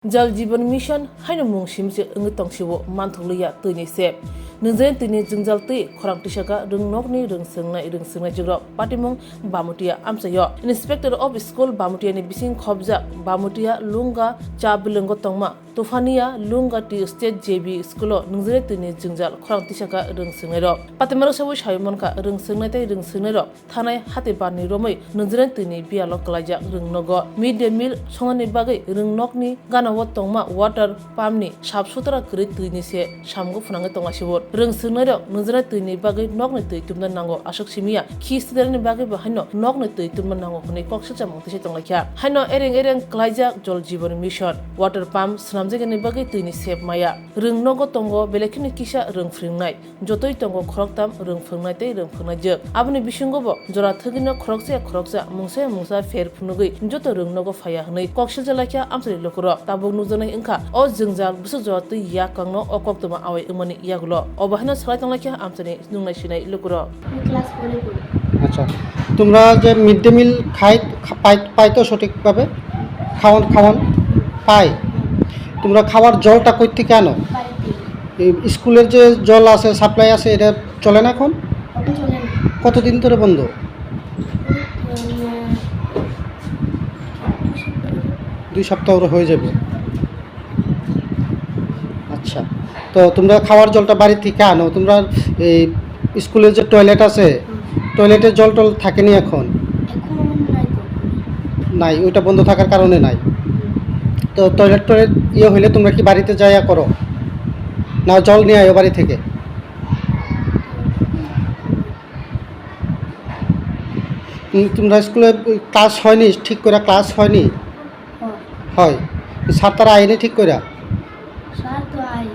जल जीवन मिशन हाइन मुं सिमसे अंग तंगसिवो मानथुलिया तैनि सेब नोंजों तैनि जोंजाल तै खरां टिसाका रोंनकनि रोंसोंनाय जग्रा पाटिमुं बामुटिया आमसायो इंस्पेक्टर ऑफ स्कूल बामुटिया नि बिसिं खबजा बामुटिया लुंगा चा बिलंग तंगमा तुफानिया लुंगा टी स्टेट जेबी स्कूल नोंजों तैनि जोंजाल खरां टिसाका रोंसोंनाय र पातिमारो सबो सायमनका रोंसोंनाय र थानाय हाते बारनि रमै नोंजों तैनि बियाल कलाइजा रोंनग मिड डे मिल संनानि बागै रोंनकनि गानाव तंगमा वाटर पाम्पनि साबसुतरा गरै तैनि से सामगो फुनांगो तंगासिबो रोंसोंनाय र नोंजों तैनि बागै नकनि तै तुमना नांगो आसक सिमिया खि स्टेरनि बागै बहायनो नकनि तै तुमना नांगो हनै कक्सचा मुंतिसे तंलाखिया हायनो एरें क्लाइजा जल जीवन मिशन वाटर पाम्प स्नामजेगनि बागै तैनि सेब माया रोंनगो तंगो बेलेखिनि किसा रोंफ्रिंनाय जतै तंगो खरकताम रोंफ्रिंनाय तै रोंफ्रिंनाय जग आबनि बिसिंगोबो जरा थगिनो खरकसा मुंसा फेर फुनुगै जत रोंनगो फाया हनै कक्सचा लाखिया आमसरि लखर ताबो नुजनाय इंखा अ जोंजाल बुसु जतै या कांनो अकक्तमा आवै उमनि यागुलो अबहानो सलाय तंलाखिया आमसनि नुंनाय सिनाय लखर ক্লাস 4 এ পড়ি। আচ্ছা, তোমরা যে মিড ডে মিল পাই তো সঠিকভাবে খাওয়ান পায়? তোমরা খাওয়ার জলটা কই থেকে আনো? বাড়িতে এই স্কুলের যে জল আছে সাপ্লাই আছে এটা চলে না এখন? ওটা চলে না। কতদিন ধরে বন্ধ? দুই সপ্তাহ হয়ে যাবে। আচ্ছা, তো তোমরা খাওয়ার জলটা বাড়ি থেকে আনো। তোমরা এই স্কুলের যে টয়লেট আছে টয়লেটের জল টল থাকেনি এখন? এখন নাই তো। নাই, ওইটা বন্ধ থাকার কারণে নাই। তো টয়লেট হইলে তোমরা কি বাড়িতে যাইয়া করো না জল নিয়ে আয়ো বাড়ি থেকে? তোমরা স্কুলে ক্লাস হয়নি ঠিক করে? ক্লাস হয়নি? হয়। হয়। স্যার তারা আইনি ঠিক করে? স্যার তো আই।